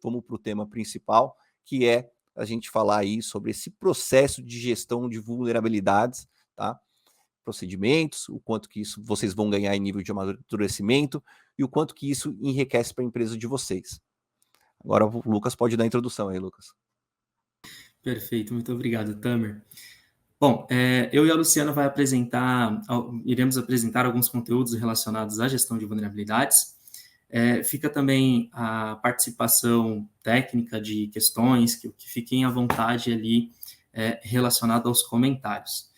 vamos para o tema principal, que é a gente falar aí sobre esse processo de gestão de vulnerabilidades, tá? Procedimentos, o quanto que isso vocês vão ganhar em nível de amadurecimento e o quanto que isso enriquece para a empresa de vocês. Agora o Lucas pode dar a introdução aí, Lucas. Perfeito, muito obrigado, Tamer. Bom, eu e a Luciana iremos apresentar alguns conteúdos relacionados à gestão de vulnerabilidades. Fica também a participação técnica de questões que fiquem à vontade ali relacionado aos comentários.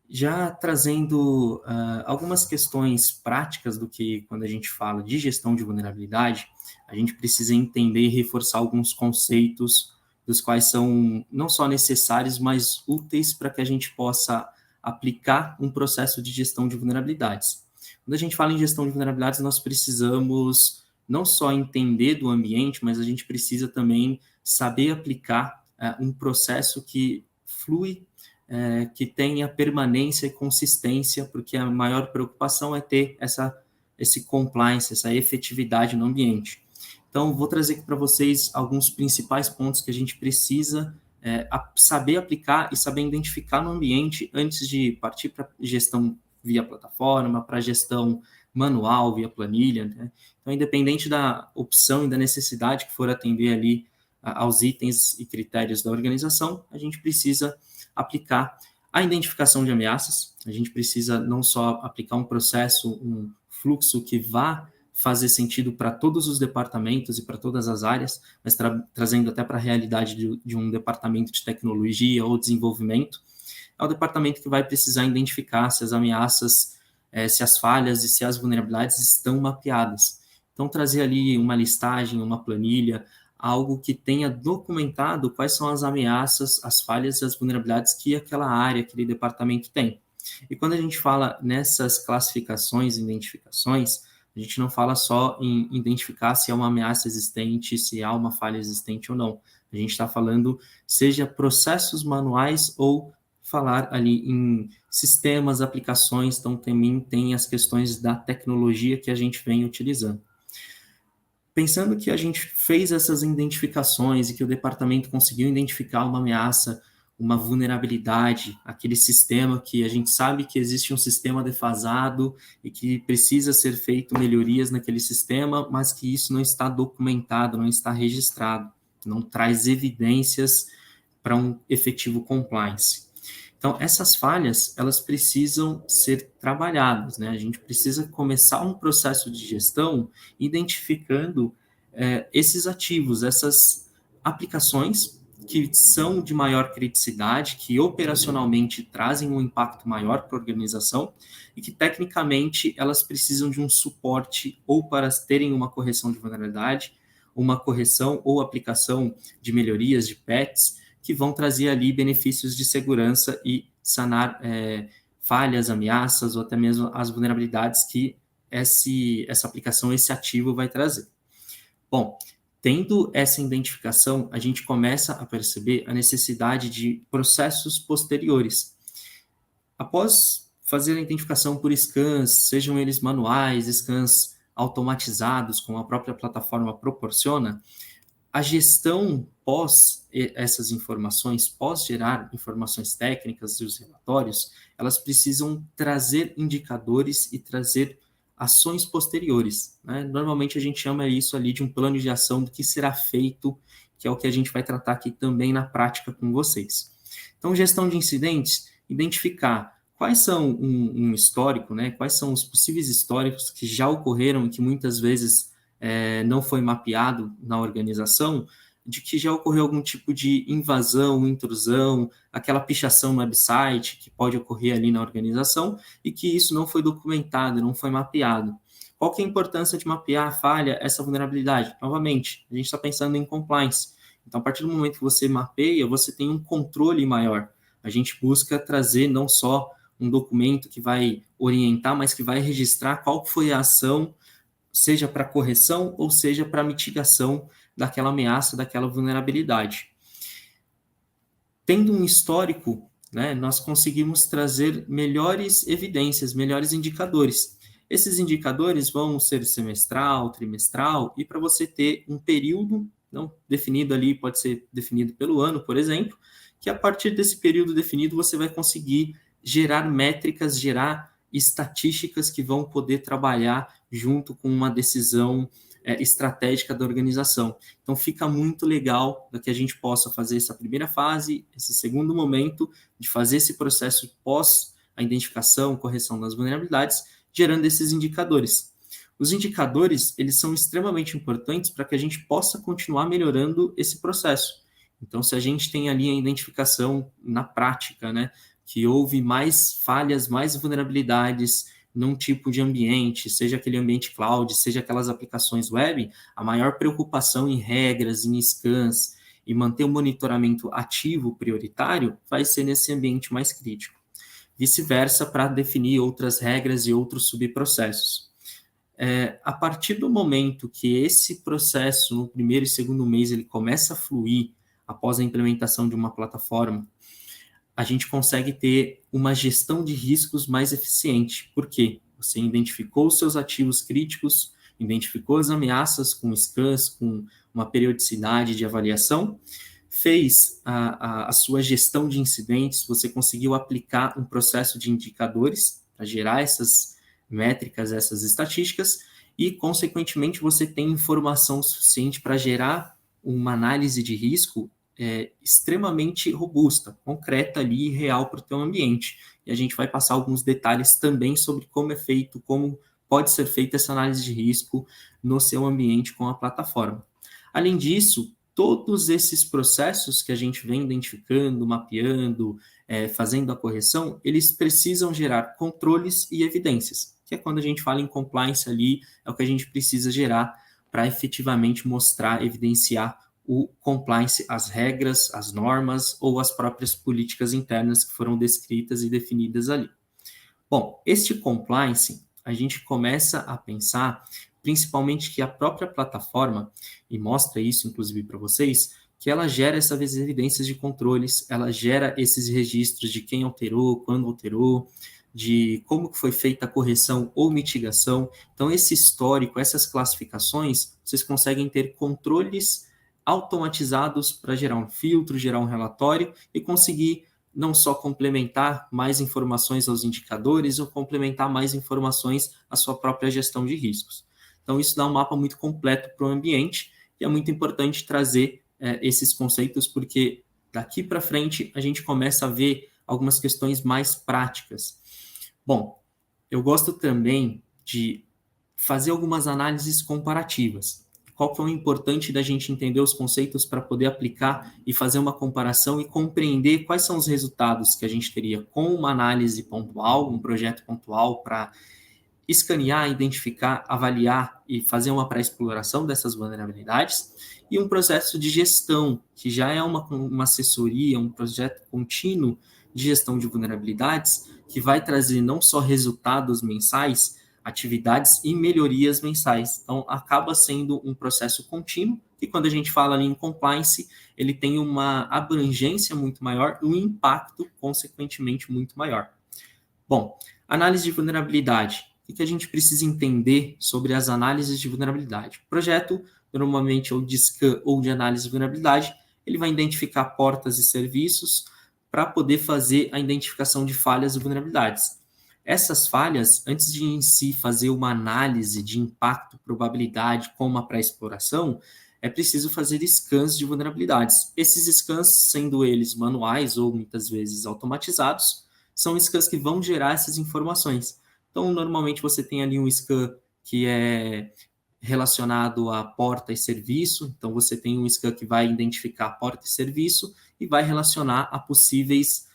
Já trazendo algumas questões práticas do que quando a gente fala de gestão de vulnerabilidade, a gente precisa entender e reforçar alguns conceitos dos quais são não só necessários, mas úteis para que a gente possa aplicar um processo de gestão de vulnerabilidades. Quando a gente fala em gestão de vulnerabilidades, nós precisamos não só entender do ambiente, mas a gente precisa também saber aplicar um processo que flui, que tenha permanência e consistência, porque a maior preocupação é ter esse compliance, essa efetividade no ambiente. Então, vou trazer aqui para vocês alguns principais pontos que a gente precisa saber aplicar e saber identificar no ambiente antes de partir para gestão via plataforma, para gestão manual, via planilha, né? Então, independente da opção e da necessidade que for atender ali aos itens e critérios da organização, a gente precisa aplicar a identificação de ameaças. A gente precisa não só aplicar um processo, um fluxo que vá fazer sentido para todos os departamentos e para todas as áreas, mas trazendo até para a realidade de um departamento de tecnologia ou desenvolvimento, é o departamento que vai precisar identificar se as ameaças, se as falhas e se as vulnerabilidades estão mapeadas. Então, trazer ali uma listagem, uma planilha, algo que tenha documentado quais são as ameaças, as falhas e as vulnerabilidades que aquela área, aquele departamento tem. E quando a gente fala nessas classificações e identificações, a gente não fala só em identificar se é uma ameaça existente, se há uma falha existente ou não. A gente está falando, seja processos manuais ou falar ali em sistemas, aplicações, então também tem as questões da tecnologia que a gente vem utilizando. Pensando que a gente fez essas identificações e que o departamento conseguiu identificar uma ameaça, uma vulnerabilidade, aquele sistema que a gente sabe que existe um sistema defasado e que precisa ser feito melhorias naquele sistema, mas que isso não está documentado, não está registrado, não traz evidências para um efetivo compliance. Então, essas falhas, elas precisam ser trabalhadas, né? A gente precisa começar um processo de gestão identificando esses ativos, essas aplicações que são de maior criticidade, que operacionalmente trazem um impacto maior para a organização e que, tecnicamente, elas precisam de um suporte ou para terem uma correção de vulnerabilidade, uma correção ou aplicação de melhorias, de patches, que vão trazer ali benefícios de segurança e sanar falhas, ameaças ou até mesmo as vulnerabilidades que essa aplicação, esse ativo vai trazer. Bom, tendo essa identificação, a gente começa a perceber a necessidade de processos posteriores. Após fazer a identificação por scans, sejam eles manuais, scans automatizados, como a própria plataforma proporciona, a gestão pós essas informações, pós gerar informações técnicas e os relatórios, elas precisam trazer indicadores e trazer ações posteriores, né? Normalmente a gente chama isso ali de um plano de ação do que será feito, que é o que a gente vai tratar aqui também na prática com vocês. Então, gestão de incidentes, identificar quais são um histórico, né? Quais são os possíveis históricos que já ocorreram e que muitas vezes não foi mapeado na organização, de que já ocorreu algum tipo de invasão, intrusão, aquela pichação no website que pode ocorrer ali na organização e que isso não foi documentado, não foi mapeado. Qual que é a importância de mapear a falha, essa vulnerabilidade? Novamente, a gente está pensando em compliance. Então, a partir do momento que você mapeia, você tem um controle maior. A gente busca trazer não só um documento que vai orientar, mas que vai registrar qual foi a ação, seja para correção ou seja para mitigação daquela ameaça, daquela vulnerabilidade. Tendo um histórico, né, nós conseguimos trazer melhores evidências, melhores indicadores. Esses indicadores vão ser semestral, trimestral, e para você ter um período Então, definido ali, pode ser definido pelo ano, por exemplo, que a partir desse período definido você vai conseguir gerar métricas, gerar estatísticas que vão poder trabalhar junto com uma decisão estratégica da organização. Então, fica muito legal que a gente possa fazer essa primeira fase, esse segundo momento de fazer esse processo pós a identificação, correção das vulnerabilidades, gerando esses indicadores. Os indicadores, eles são extremamente importantes para que a gente possa continuar melhorando esse processo. Então, se a gente tem ali a identificação na prática, né, que houve mais falhas, mais vulnerabilidades num tipo de ambiente, seja aquele ambiente cloud, seja aquelas aplicações web, a maior preocupação em regras, em scans e manter o monitoramento ativo prioritário vai ser nesse ambiente mais crítico. Vice-versa, para definir outras regras e outros subprocessos. A partir do momento que esse processo, no primeiro e segundo mês, ele começa a fluir após a implementação de uma plataforma, a gente consegue ter uma gestão de riscos mais eficiente. Por quê? Você identificou os seus ativos críticos, identificou as ameaças com scans, com uma periodicidade de avaliação, fez a sua gestão de incidentes, você conseguiu aplicar um processo de indicadores para gerar essas métricas, essas estatísticas, e, consequentemente, você tem informação suficiente para gerar uma análise de risco extremamente robusta, concreta ali e real para o teu ambiente. E a gente vai passar alguns detalhes também sobre como é feito, como pode ser feita essa análise de risco no seu ambiente com a plataforma. Além disso, todos esses processos que a gente vem identificando, mapeando, fazendo a correção, eles precisam gerar controles e evidências, que é quando a gente fala em compliance ali, é o que a gente precisa gerar para efetivamente mostrar, evidenciar o compliance, as regras, as normas ou as próprias políticas internas que foram descritas e definidas ali. Bom, este compliance, a gente começa a pensar, principalmente que a própria plataforma, e mostra isso inclusive para vocês, que ela gera essas evidências de controles, ela gera esses registros de quem alterou, quando alterou, de como foi feita a correção ou mitigação. Então, esse histórico, essas classificações, vocês conseguem ter controles automatizados para gerar um filtro, gerar um relatório e conseguir não só complementar mais informações aos indicadores ou complementar mais informações à sua própria gestão de riscos. Então, isso dá um mapa muito completo para o ambiente e é muito importante trazer esses conceitos, porque daqui para frente a gente começa a ver algumas questões mais práticas. Bom, eu gosto também de fazer algumas análises comparativas. Qual que é o importante da gente entender os conceitos para poder aplicar e fazer uma comparação e compreender quais são os resultados que a gente teria com uma análise pontual, um projeto pontual para escanear, identificar, avaliar e fazer uma pré-exploração dessas vulnerabilidades, e um processo de gestão, que já é uma assessoria, um projeto contínuo de gestão de vulnerabilidades, que vai trazer não só resultados mensais, atividades e melhorias mensais. Então, acaba sendo um processo contínuo, e quando a gente fala ali em compliance, ele tem uma abrangência muito maior e um impacto, consequentemente, muito maior. Bom, análise de vulnerabilidade. O que a gente precisa entender sobre as análises de vulnerabilidade? O projeto, normalmente, ou de scan ou de análise de vulnerabilidade, ele vai identificar portas e serviços para poder fazer a identificação de falhas e vulnerabilidades. Essas falhas, antes de em si fazer uma análise de impacto, probabilidade com uma pré-exploração, é preciso fazer scans de vulnerabilidades. Esses scans, sendo eles manuais ou muitas vezes automatizados, são scans que vão gerar essas informações. Então, normalmente você tem ali um scan que é relacionado a porta e serviço, então você tem um scan que vai identificar porta e serviço e vai relacionar a possíveis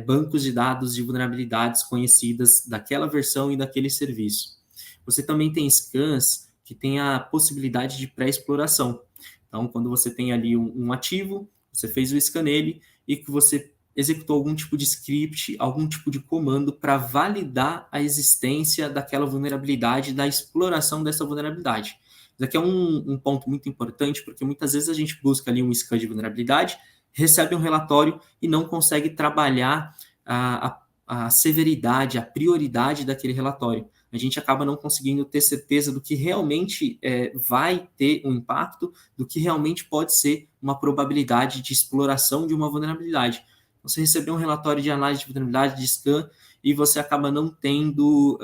bancos de dados de vulnerabilidades conhecidas daquela versão e daquele serviço. Você também tem scans que tem a possibilidade de pré-exploração. Então, quando você tem ali um ativo, você fez o scan nele e que você executou algum tipo de script, algum tipo de comando para validar a existência daquela vulnerabilidade, da exploração dessa vulnerabilidade. Isso aqui é um ponto muito importante, porque muitas vezes a gente busca ali um scan de vulnerabilidade, recebe um relatório e não consegue trabalhar a severidade, a prioridade daquele relatório. a gente acaba não conseguindo ter certeza do que realmente vai ter um impacto, do que realmente pode ser uma probabilidade de exploração de uma vulnerabilidade. Você recebeu um relatório de análise de vulnerabilidade, de scan, e você acaba não tendo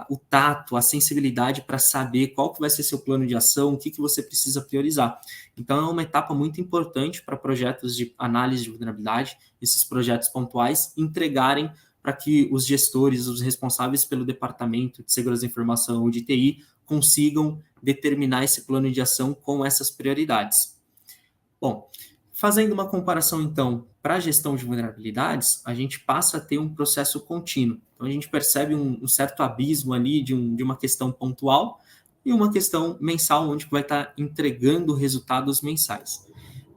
o tato, a sensibilidade para saber qual que vai ser seu plano de ação, o que você precisa priorizar. Então, é uma etapa muito importante para projetos de análise de vulnerabilidade, esses projetos pontuais, entregarem para que os gestores, os responsáveis pelo departamento de segurança da informação ou de TI, consigam determinar esse plano de ação com essas prioridades. Bom, fazendo uma comparação, então, para a gestão de vulnerabilidades, a gente passa a ter um processo contínuo. Então, a gente percebe um certo abismo ali de uma questão pontual e uma questão mensal, onde vai estar entregando resultados mensais.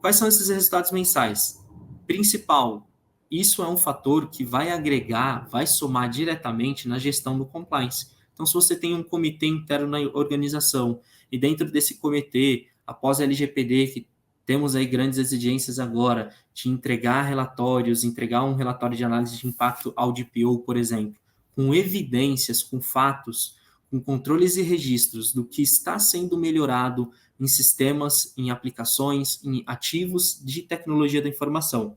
Quais são esses resultados mensais? Principal, isso é um fator que vai agregar, vai somar diretamente na gestão do compliance. Então, se você tem um comitê interno na organização e dentro desse comitê, após a LGPD, que temos aí grandes exigências agora de entregar relatórios, entregar um relatório de análise de impacto ao DPO, por exemplo, com evidências, com fatos, com controles e registros do que está sendo melhorado em sistemas, em aplicações, em ativos de tecnologia da informação.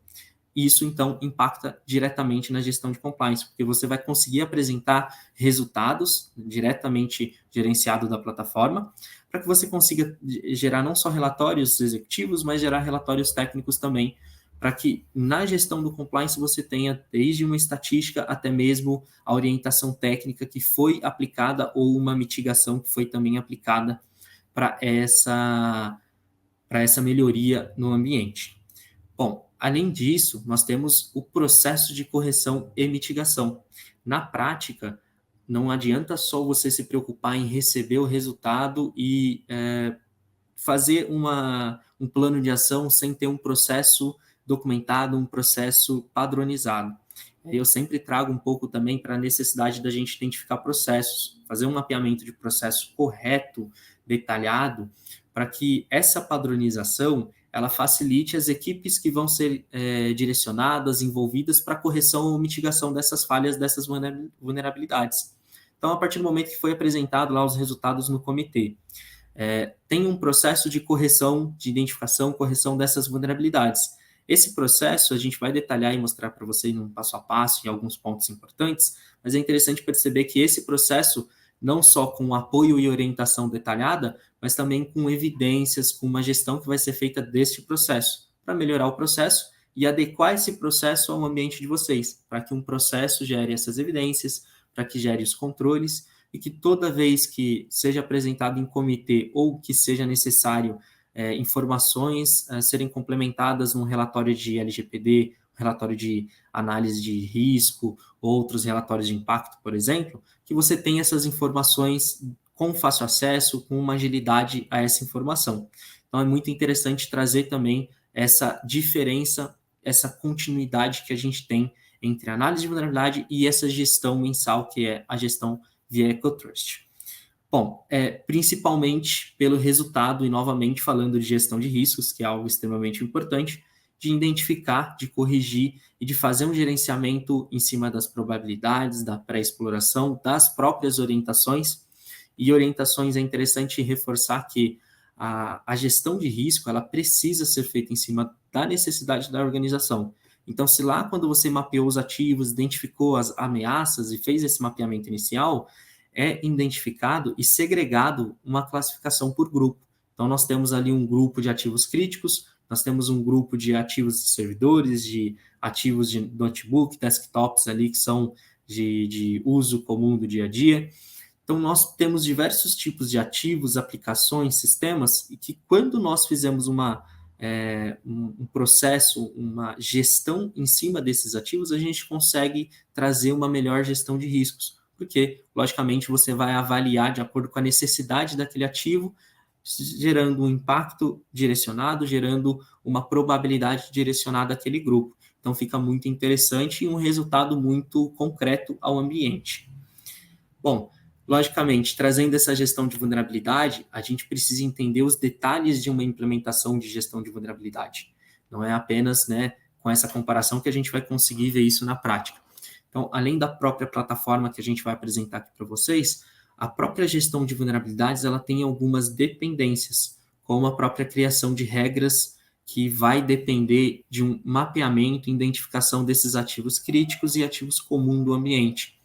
Isso, então, impacta diretamente na gestão de compliance, porque você vai conseguir apresentar resultados diretamente gerenciados da plataforma, para que você consiga gerar não só relatórios executivos, mas gerar relatórios técnicos também, para que na gestão do compliance você tenha desde uma estatística até mesmo a orientação técnica que foi aplicada ou uma mitigação que foi também aplicada para essa melhoria no ambiente. Bom, além disso, nós temos o processo de correção e mitigação. Na prática, não adianta só você se preocupar em receber o resultado e fazer um plano de ação sem ter um processo documentado, um processo padronizado. Eu sempre trago um pouco também para a necessidade da gente identificar processos, fazer um mapeamento de processo correto, detalhado, para que essa padronização ela facilite as equipes que vão ser direcionadas, envolvidas para correção ou mitigação dessas falhas, dessas vulnerabilidades. Então, a partir do momento que foi apresentado lá os resultados no comitê, tem um processo de correção, de identificação, correção dessas vulnerabilidades. Esse processo a gente vai detalhar e mostrar para vocês num passo a passo em alguns pontos importantes, mas é interessante perceber que esse processo, não só com apoio e orientação detalhada, mas também com evidências, com uma gestão que vai ser feita deste processo, para melhorar o processo e adequar esse processo ao ambiente de vocês, para que um processo gere essas evidências, para que gere os controles, e que toda vez que seja apresentado em comitê ou que seja necessário informações serem complementadas num relatório de LGPD, relatório de análise de risco, outros relatórios de impacto, por exemplo, que você tenha essas informações com fácil acesso, com uma agilidade a essa informação. Então, é muito interessante trazer também essa diferença, essa continuidade que a gente tem entre a análise de vulnerabilidade e essa gestão mensal, que é a gestão via EcoTrust. Bom, principalmente pelo resultado, e novamente falando de gestão de riscos, que é algo extremamente importante, de identificar, de corrigir e de fazer um gerenciamento em cima das probabilidades, da pré-exploração, das próprias orientações. E orientações é interessante reforçar que a gestão de risco ela precisa ser feita em cima da necessidade da organização. Então, se lá quando você mapeou os ativos, identificou as ameaças e fez esse mapeamento inicial, é identificado e segregado uma classificação por grupo. Então, nós temos ali um grupo de ativos críticos, nós temos um grupo de ativos de servidores, de ativos de notebook, desktops ali que são de uso comum do dia a dia. Então, nós temos diversos tipos de ativos, aplicações, sistemas, e que quando nós fizemos um processo, uma gestão em cima desses ativos, a gente consegue trazer uma melhor gestão de riscos, porque, logicamente, você vai avaliar de acordo com a necessidade daquele ativo, gerando um impacto direcionado, gerando uma probabilidade direcionada àquele grupo. Então, fica muito interessante e um resultado muito concreto ao ambiente. Bom, logicamente, trazendo essa gestão de vulnerabilidade, a gente precisa entender os detalhes de uma implementação de gestão de vulnerabilidade. Não é apenas com essa comparação que a gente vai conseguir ver isso na prática. Então, além da própria plataforma que a gente vai apresentar aqui para vocês, a própria gestão de vulnerabilidades ela tem algumas dependências, como a própria criação de regras que vai depender de um mapeamento e identificação desses ativos críticos e ativos comuns do ambiente.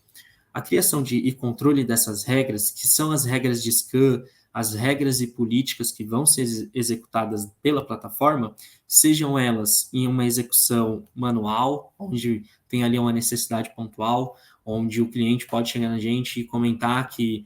A criação e controle dessas regras, que são as regras de scan, as regras e políticas que vão ser executadas pela plataforma, sejam elas em uma execução manual, onde tem ali uma necessidade pontual, onde o cliente pode chegar na gente e comentar que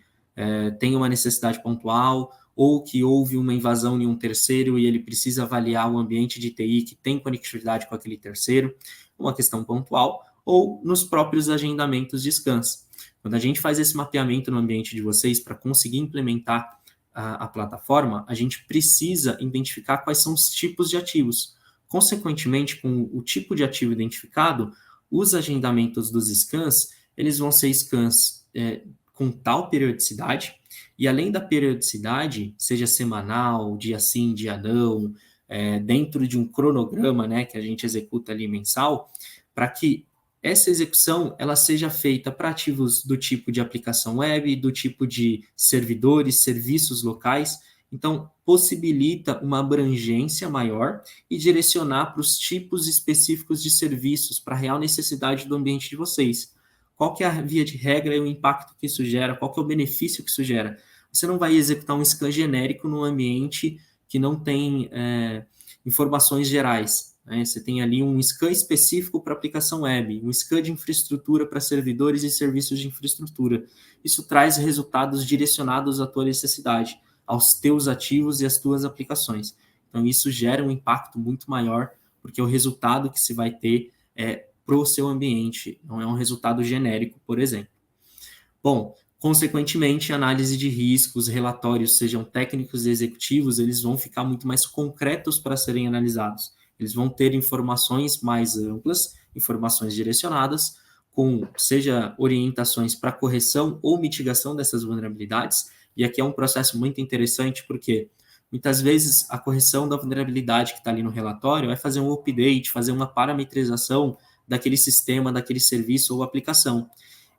tem uma necessidade pontual, ou que houve uma invasão em um terceiro e ele precisa avaliar o ambiente de TI que tem conectividade com aquele terceiro, uma questão pontual, ou nos próprios agendamentos de scans. Quando a gente faz esse mapeamento no ambiente de vocês para conseguir implementar a plataforma, a gente precisa identificar quais são os tipos de ativos. Consequentemente, com o tipo de ativo identificado, os agendamentos dos scans, eles vão ser scans com tal periodicidade, e além da periodicidade, seja semanal, dia sim, dia não, dentro de um cronograma, né, que a gente executa ali mensal, para que essa execução ela seja feita para ativos do tipo de aplicação web, do tipo de servidores, serviços locais. Então, possibilita uma abrangência maior e direcionar para os tipos específicos de serviços, para a real necessidade do ambiente de vocês. Qual que é a via de regra e o impacto que isso gera? Qual que é o benefício que isso gera? Você não vai executar um scan genérico num ambiente que não tem informações gerais. Você tem ali um scan específico para aplicação web, um scan de infraestrutura para servidores e serviços de infraestrutura. Isso traz resultados direcionados à tua necessidade, aos teus ativos e às tuas aplicações. Então, isso gera um impacto muito maior, porque o resultado que se vai ter é para o seu ambiente, não é um resultado genérico, por exemplo. Bom, consequentemente, análise de riscos, relatórios, sejam técnicos e executivos, eles vão ficar muito mais concretos para serem analisados. Eles vão ter informações mais amplas, informações direcionadas, com seja orientações para correção ou mitigação dessas vulnerabilidades. E aqui é um processo muito interessante, porque muitas vezes a correção da vulnerabilidade que está ali no relatório vai fazer um update, fazer uma parametrização daquele sistema, daquele serviço ou aplicação.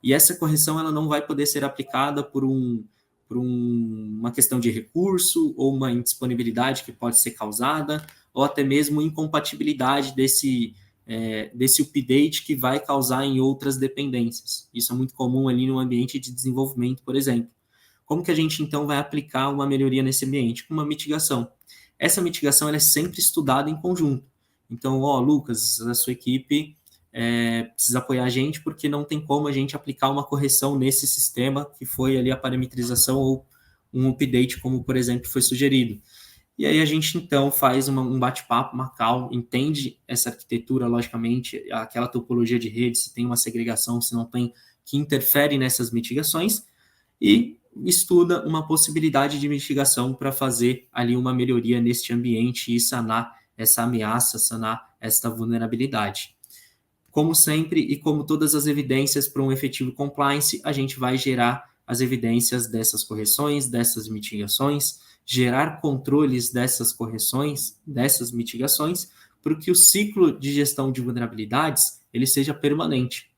E essa correção ela não vai poder ser aplicada por uma questão de recurso ou uma indisponibilidade que pode ser causada, ou até mesmo incompatibilidade desse update que vai causar em outras dependências. Isso é muito comum ali no ambiente de desenvolvimento, por exemplo. Como que a gente, então, vai aplicar uma melhoria nesse ambiente? Com uma mitigação. Essa mitigação ela é sempre estudada em conjunto. Então, Lucas, a sua equipe precisa apoiar a gente porque não tem como a gente aplicar uma correção nesse sistema que foi ali a parametrização ou um update, como, por exemplo, foi sugerido. E aí a gente, então, faz um bate-papo, uma call, entende essa arquitetura, logicamente, aquela topologia de rede, se tem uma segregação, se não tem, que interfere nessas mitigações, e estuda uma possibilidade de mitigação para fazer ali uma melhoria neste ambiente e sanar essa ameaça, sanar esta vulnerabilidade. Como sempre, e como todas as evidências para um efetivo compliance, a gente vai gerar as evidências dessas correções, dessas mitigações, gerar controles dessas correções, dessas mitigações, para que o ciclo de gestão de vulnerabilidades ele seja permanente.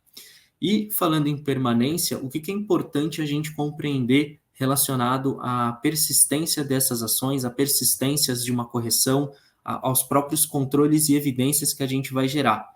E falando em permanência, o que é importante a gente compreender relacionado à persistência dessas ações, à persistência de uma correção, aos próprios controles e evidências que a gente vai gerar.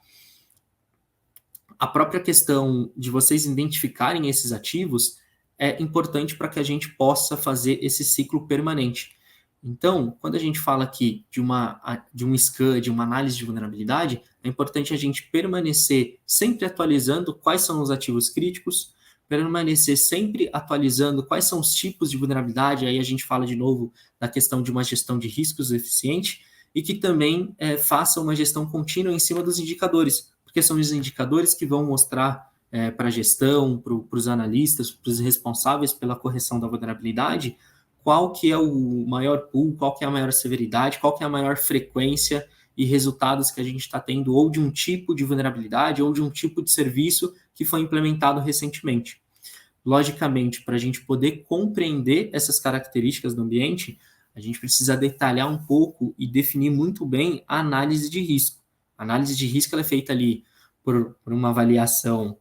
A própria questão de vocês identificarem esses ativos é importante para que a gente possa fazer esse ciclo permanente. Então, quando a gente fala aqui de um scan, de uma análise de vulnerabilidade, é importante a gente permanecer sempre atualizando quais são os ativos críticos, permanecer sempre atualizando quais são os tipos de vulnerabilidade, aí a gente fala de novo da questão de uma gestão de riscos eficiente, e que também faça uma gestão contínua em cima dos indicadores, porque são os indicadores que vão mostrar para a gestão, para os analistas, para os responsáveis pela correção da vulnerabilidade, qual que é o maior pool, qual que é a maior severidade, qual que é a maior frequência e resultados que a gente está tendo, ou de um tipo de vulnerabilidade, ou de um tipo de serviço que foi implementado recentemente. Logicamente, para a gente poder compreender essas características do ambiente, a gente precisa detalhar um pouco e definir muito bem a análise de risco. A análise de risco ela é feita ali por uma avaliação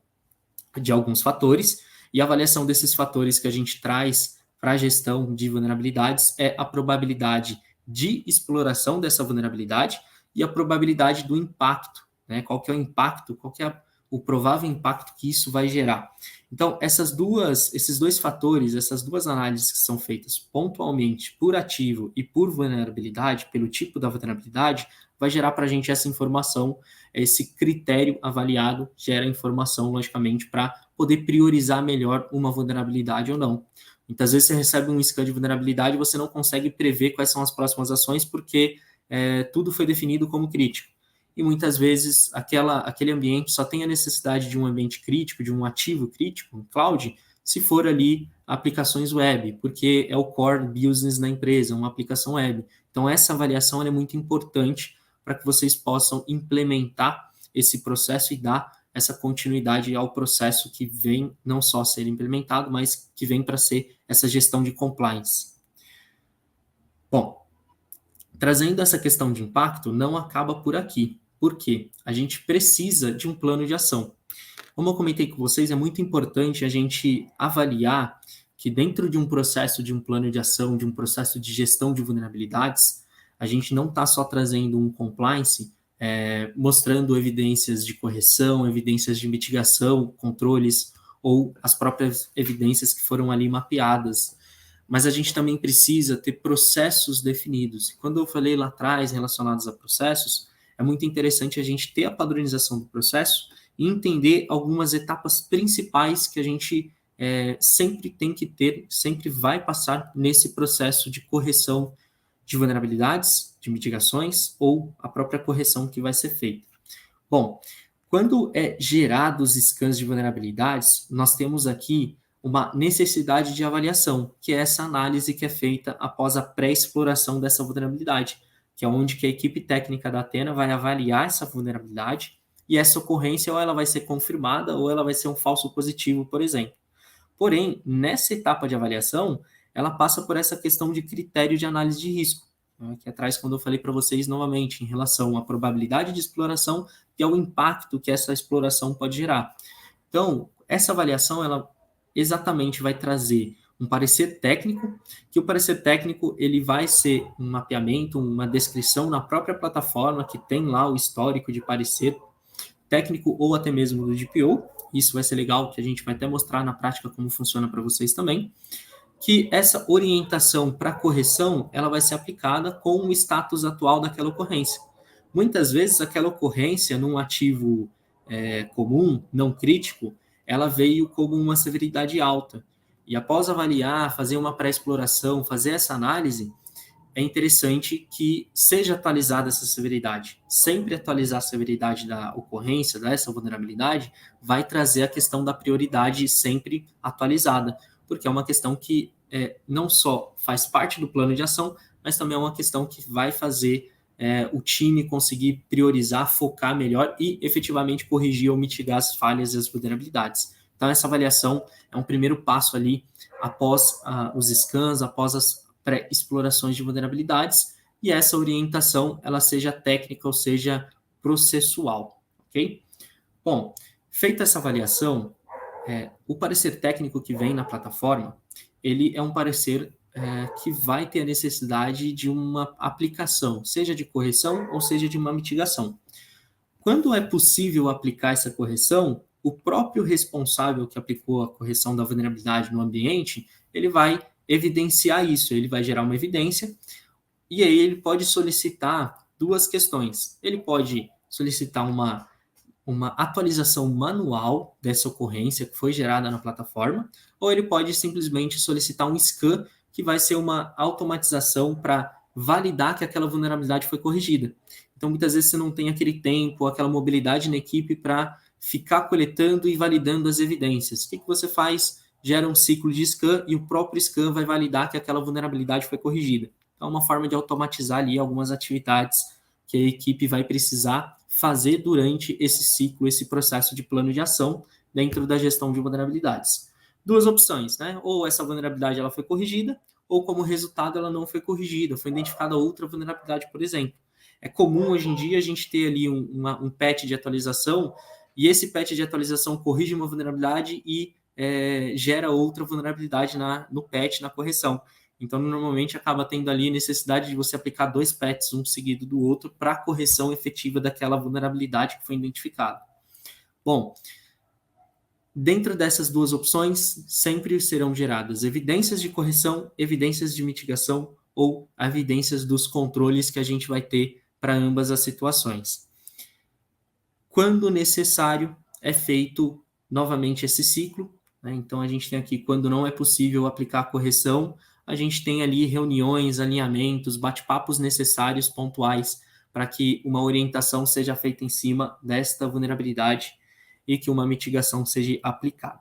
de alguns fatores, e a avaliação desses fatores que a gente traz para a gestão de vulnerabilidades é a probabilidade de exploração dessa vulnerabilidade e a probabilidade do impacto, né? Qual que é o impacto, qual que é o provável impacto que isso vai gerar. Então, esses dois fatores, essas duas análises que são feitas pontualmente por ativo e por vulnerabilidade, pelo tipo da vulnerabilidade, vai gerar para a gente essa informação, esse critério avaliado gera informação, logicamente, para poder priorizar melhor uma vulnerabilidade ou não. Muitas vezes você recebe um scan de vulnerabilidade e você não consegue prever quais são as próximas ações porque tudo foi definido como crítico. E muitas vezes aquele ambiente só tem a necessidade de um ambiente crítico, de um ativo crítico, um cloud, se for ali aplicações web, porque é o core business da empresa, uma aplicação web. Então essa avaliação é muito importante para que vocês possam implementar esse processo e dar essa continuidade ao processo que vem não só ser implementado, mas que vem para ser essa gestão de compliance. Bom, trazendo essa questão de impacto, não acaba por aqui. Por quê? A gente precisa de um plano de ação. Como eu comentei com vocês, é muito importante a gente avaliar que dentro de um processo de um plano de ação, de um processo de gestão de vulnerabilidades, a gente não está só trazendo um compliance, mostrando evidências de correção, evidências de mitigação, controles, ou as próprias evidências que foram ali mapeadas. Mas a gente também precisa ter processos definidos. Quando eu falei lá atrás relacionados a processos, é muito interessante a gente ter a padronização do processo e entender algumas etapas principais que a gente sempre tem que ter, sempre vai passar nesse processo de correção de vulnerabilidades, de mitigações ou a própria correção que vai ser feita. Bom, quando é gerados scans de vulnerabilidades, nós temos aqui uma necessidade de avaliação, que é essa análise que é feita após a pré-exploração dessa vulnerabilidade, que é onde que a equipe técnica da Athena vai avaliar essa vulnerabilidade e essa ocorrência ou ela vai ser confirmada ou ela vai ser um falso positivo, por exemplo. Porém, nessa etapa de avaliação, ela passa por essa questão de critério de análise de risco, né, que atrás quando eu falei para vocês novamente, em relação à probabilidade de exploração e ao impacto que essa exploração pode gerar. Então, essa avaliação, ela exatamente vai trazer um parecer técnico, que o parecer técnico ele vai ser um mapeamento, uma descrição na própria plataforma que tem lá o histórico de parecer técnico ou até mesmo do DPO. Isso vai ser legal, que a gente vai até mostrar na prática como funciona para vocês também. Que essa orientação para correção, ela vai ser aplicada com o status atual daquela ocorrência. Muitas vezes, aquela ocorrência num ativo comum, não crítico, ela veio como uma severidade alta. E após avaliar, fazer uma pré-exploração, fazer essa análise, é interessante que seja atualizada essa severidade. Sempre atualizar a severidade da ocorrência, dessa vulnerabilidade, vai trazer a questão da prioridade sempre atualizada, porque é uma questão que não só faz parte do plano de ação, mas também é uma questão que vai fazer o time conseguir priorizar, focar melhor e efetivamente corrigir ou mitigar as falhas e as vulnerabilidades. Então, essa avaliação é um primeiro passo ali após os scans, após as pré-explorações de vulnerabilidades, e essa orientação, ela seja técnica ou seja processual, ok? Bom, feita essa avaliação, o parecer técnico que vem na plataforma, ele é um parecer que vai ter a necessidade de uma aplicação, seja de correção ou seja de uma mitigação. Quando é possível aplicar essa correção, o próprio responsável que aplicou a correção da vulnerabilidade no ambiente, ele vai evidenciar isso, ele vai gerar uma evidência, e aí ele pode solicitar duas questões. Ele pode solicitar uma atualização manual dessa ocorrência que foi gerada na plataforma, ou ele pode simplesmente solicitar um scan, que vai ser uma automatização para validar que aquela vulnerabilidade foi corrigida. Então, muitas vezes você não tem aquele tempo, aquela mobilidade na equipe para ficar coletando e validando as evidências. O que você faz? Gera um ciclo de scan e o próprio scan vai validar que aquela vulnerabilidade foi corrigida. Então, é uma forma de automatizar ali algumas atividades que a equipe vai precisar fazer durante esse ciclo, esse processo de plano de ação dentro da gestão de vulnerabilidades. Duas opções, né? Ou essa vulnerabilidade ela foi corrigida, ou como resultado ela não foi corrigida, foi identificada outra vulnerabilidade, por exemplo. É comum hoje em dia a gente ter ali um patch de atualização e esse patch de atualização corrige uma vulnerabilidade e gera outra vulnerabilidade no patch, na correção. Então, normalmente, acaba tendo ali necessidade de você aplicar 2 patches, um seguido do outro, para a correção efetiva daquela vulnerabilidade que foi identificada. Bom, dentro dessas duas opções, sempre serão geradas evidências de correção, evidências de mitigação ou evidências dos controles que a gente vai ter para ambas as situações. Quando necessário, é feito novamente esse ciclo, né? Então, a gente tem aqui, quando não é possível aplicar a correção, a gente tem ali reuniões, alinhamentos, bate-papos necessários, pontuais, para que uma orientação seja feita em cima desta vulnerabilidade e que uma mitigação seja aplicada.